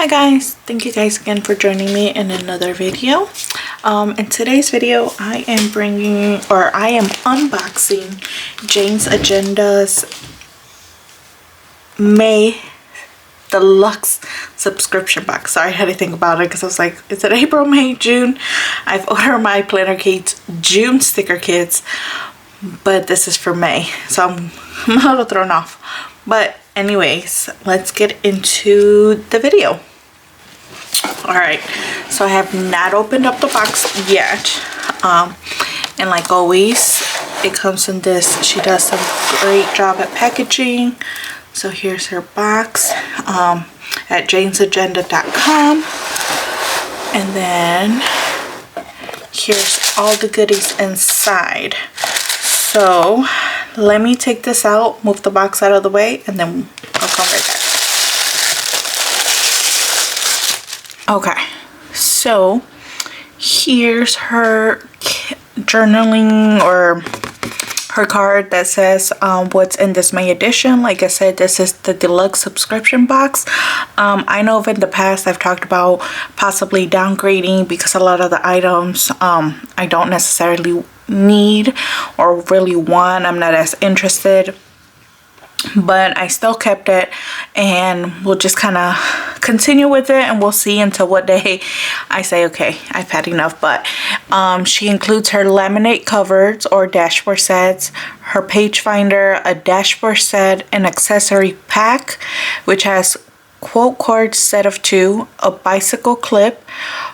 Hi guys, thank you guys again for joining me in another video. In today's video I am unboxing Jane's Agenda's May Deluxe subscription box. Sorry, I had to think about it because I was like, is it April, May, June? I've ordered my planner kits, June sticker kits, but this is for May, so I'm a little thrown off. But anyways, let's get into the video. Alright, so I have not opened up the box yet, and like always it comes in this. She does some great job at packaging. So here's her box at janesagenda.com, and then here's all the goodies inside. So let me take this out, move the box out of the way, and then I'll come right back. Okay, so here's her journaling or her card that says what's in this May edition. Like I said, this is the deluxe subscription box. I know in the past I've talked about possibly downgrading because a lot of the items I don't necessarily need or really want. I'm not as interested, but I still kept it, and we'll just kind of continue with it, and we'll see until what day I say okay, I've had enough. But she includes her laminate covers or dashboard sets, her page finder, a dashboard set, an accessory pack which has quote card set of 2, a bicycle clip,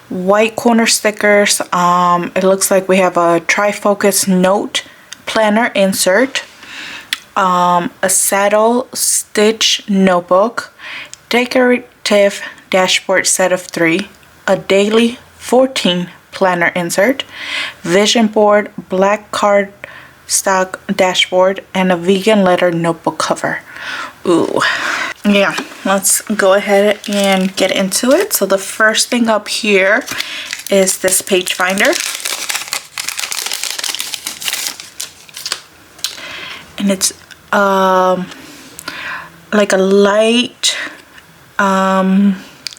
white corner stickers. It looks like we have a trifocus note planner insert, a saddle stitch notebook, decorative dashboard set of 3, a daily 14 planner insert, vision board, black card stock dashboard, and a vegan letter notebook cover. Ooh, yeah, let's go ahead and get into it. So the first thing up here is this page finder, and it's like a light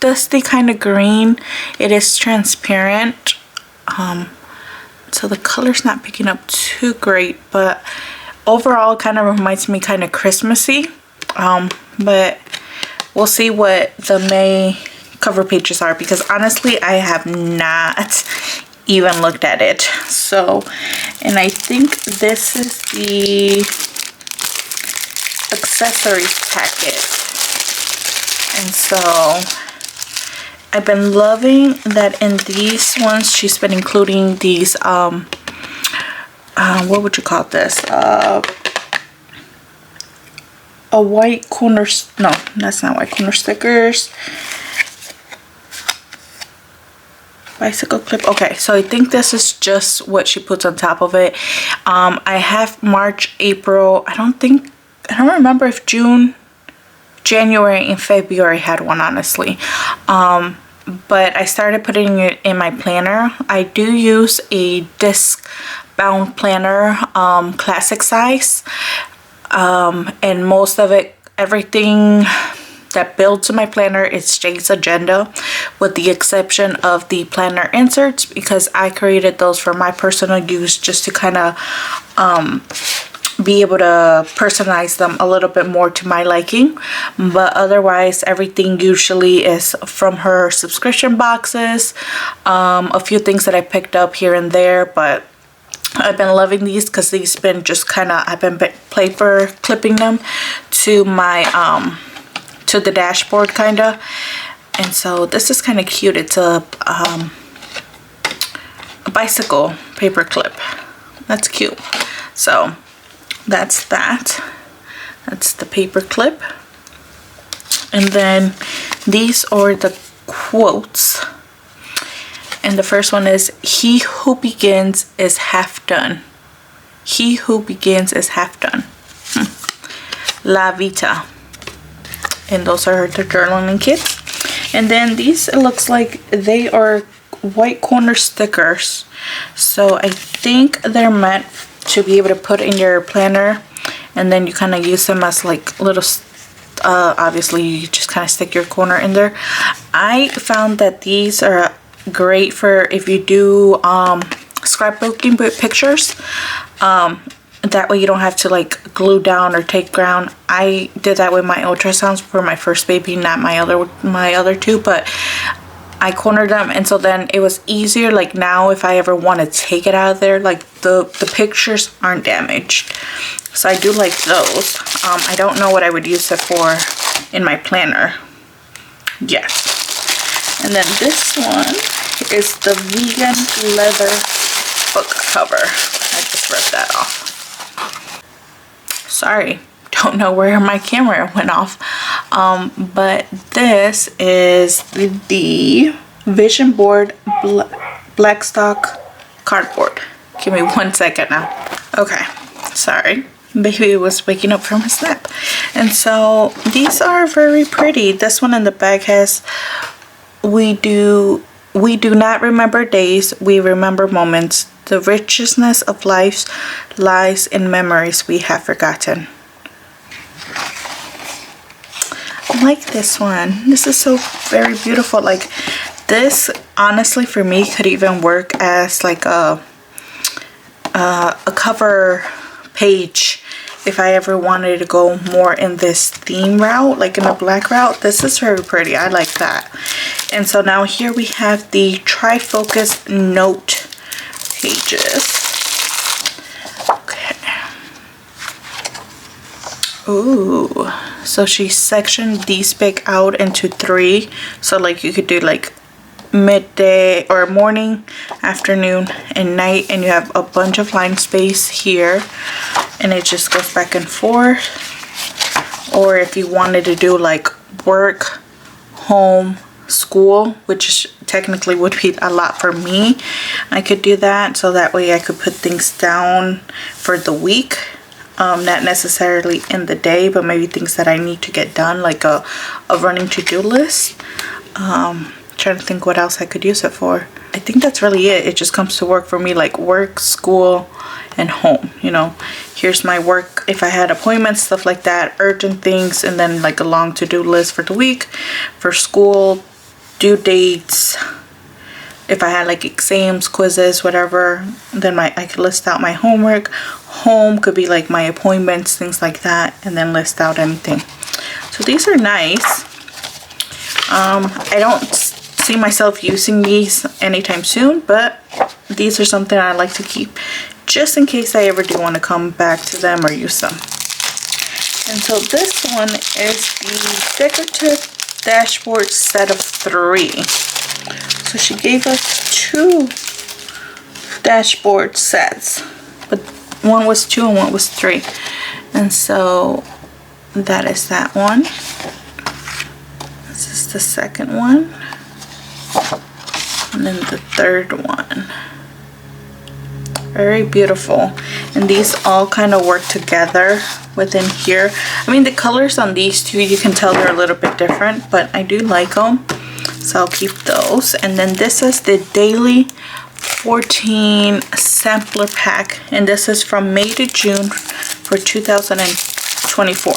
dusty kind of green. It is transparent, so the color's not picking up too great, but overall it kind of reminds me kind of Christmassy. But we'll see what the May cover pages are, because honestly I have not even looked at it. So, and I think this is the accessories packet, and so I've been loving that in these ones she's been including these what would you call this, a white corner, no, that's not white corner stickers, bicycle clip. Okay, so I think this is just what she puts on top of it. I have March, April, I don't remember if June, January, and February had one, honestly. But I started putting it in my planner. I do use a disc bound planner, classic size, and most of it, everything that builds in my planner is Jane's Agenda, with the exception of the planner inserts, because I created those for my personal use, just to kind of be able to personalize them a little bit more to my liking. But otherwise everything usually is from her subscription boxes. A few things that I picked up here and there, but I've been loving these because these been just kind of, I've been paper clipping them to my to the dashboard kind of, and so this is kind of cute. It's a bicycle paper clip. That's cute. So that's the paper clip. And then these are the quotes, and the first one is, he who begins is half done. He who begins is half done. La Vita. And those are the journaling kits. And then these, it looks like they are white corner stickers, so I think they're meant to be able to put in your planner, and then you kind of use them as like little Obviously you just kind of stick your corner in there. I found that these are great for if you do scrapbooking with pictures. That way you don't have to like glue down or take down. I did that with my ultrasounds for my first baby, not my other two, but I cornered them, and so then it was easier. Like now if I ever want to take it out of there, like the pictures aren't damaged. So I do like those. I don't know what I would use it for in my planner. Yes. And then this one is the vegan leather book cover. I just ripped that off. Sorry, don't know where my camera went off. But this is the Vision Board Blackstock cardboard. Give me 1 second now. Okay, sorry. Baby was waking up from his nap. And so these are very pretty. This one in the back has, we do not remember days, we remember moments. The richness of life lies in memories we have forgotten. I like this one. This is so very beautiful. Like this, honestly, for me could even work as like a cover page if I ever wanted to go more in this theme route, like in a black route. This is very pretty. I like that. And so now here we have the trifocus note pages. Okay. Ooh, so she sectioned these big out into 3. So like you could do like midday or morning, afternoon, and night, and you have a bunch of line space here, and it just goes back and forth. Or if you wanted to do like work, home, school, which technically would be a lot for me, I could do that. So that way I could put things down for the week, not necessarily in the day, but maybe things that I need to get done, like a running to-do list. Trying to think what else I could use it for. I think that's really it. It just comes to work for me, like work, school, and home. You know, here's my work if I had appointments, stuff like that, urgent things, and then like a long to-do list for the week. For school, due dates, if I had like exams, quizzes, whatever, then I could list out my homework. Home could be like my appointments, things like that, and then list out anything. So these are nice. I don't see myself using these anytime soon, but these are something I like to keep just in case I ever do want to come back to them or use them. And so this one is the decorative dashboard set of 3. So she gave us 2 dashboard sets, but one was 2 and one was 3. And so that is that one. This is the second one. And then the third one. Very beautiful. And these all kind of work together within here. I mean, the colors on these two, you can tell they're a little bit different, but I do like them. So I'll keep those. And then this is the Daily 14 Sampler Pack. And this is from May to June for 2024.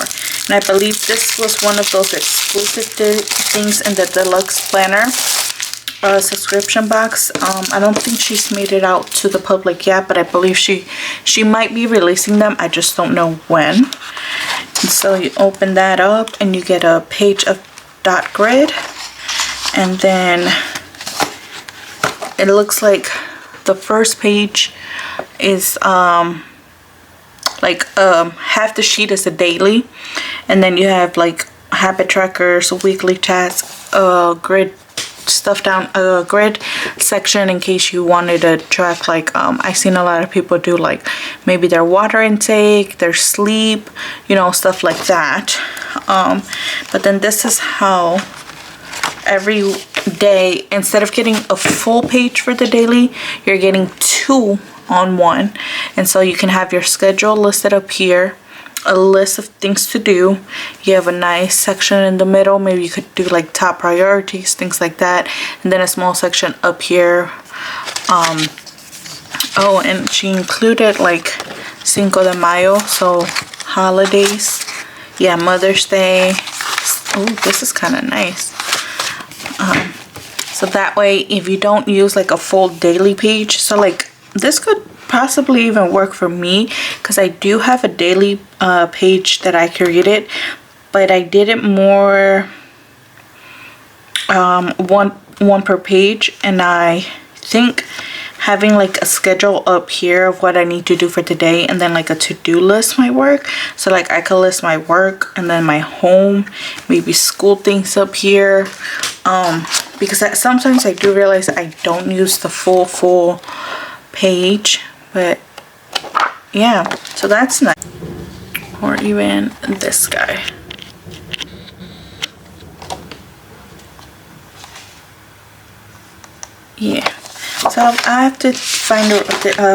And I believe this was one of those exclusive things in the Deluxe Planner subscription box. I don't think she's made it out to the public yet, but I believe she might be releasing them. I just don't know when. And so you open that up and you get a page of dot grid, and then it looks like the first page is half the sheet is a daily, and then you have like habit trackers, weekly tasks, grid stuff down, grid section in case you wanted to track, like I've seen a lot of people do like maybe their water intake, their sleep, you know, stuff like that. But then this is how every day, instead of getting a full page for the daily, you're getting 2 on one. And so you can have your schedule listed up here, a list of things to do. You have a nice section in the middle, maybe you could do like top priorities, things like that, and then a small section up here. Oh, and she included like Cinco de Mayo, so holidays, yeah, Mother's Day, Oh, this is kind of nice. So that way, if you don't use like a full daily page, so like this could possibly even work for me, because I do have a daily page that I created, but I did it more one per page, and I think having like a schedule up here of what I need to do for today, and then like a to-do list might work. So like I could list my work and then my home, maybe school things up here, because sometimes I do realize I don't use the full page. But yeah, so that's nice. Or even this guy. Yeah, so I have to find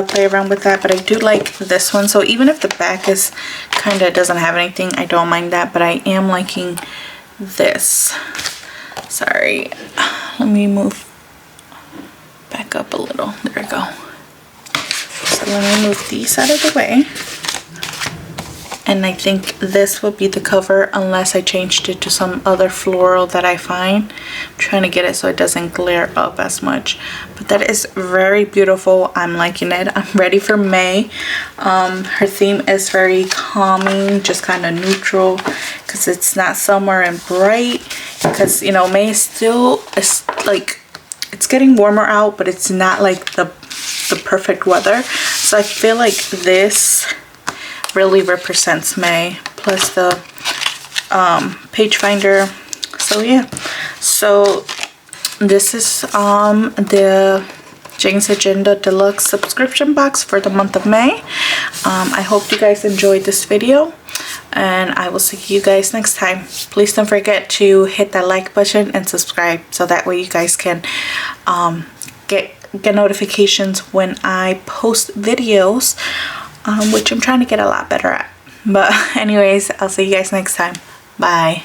play around with that, but I do like this one. So even if the back is kind of doesn't have anything, I don't mind that, but I am liking this. Sorry, let me move back up a little. There we go. So let me move these out of the way. And I think this will be the cover unless I changed it to some other floral that I find. I'm trying to get it so it doesn't glare up as much. But that is very beautiful. I'm liking it. I'm ready for May. Her theme is very calming, just kind of neutral, because it's not summer and bright. Because, you know, May is still, like, it's getting warmer out, but it's not like the perfect weather. So I feel like this really represents May, plus the page finder. So yeah, so this is the Jane's Agenda Deluxe subscription box for the month of May. I hope you guys enjoyed this video, and I will see you guys next time. Please don't forget to hit that like button and subscribe, so that way you guys can get notifications when I post videos, which I'm trying to get a lot better at. But anyways, I'll see you guys next time. Bye.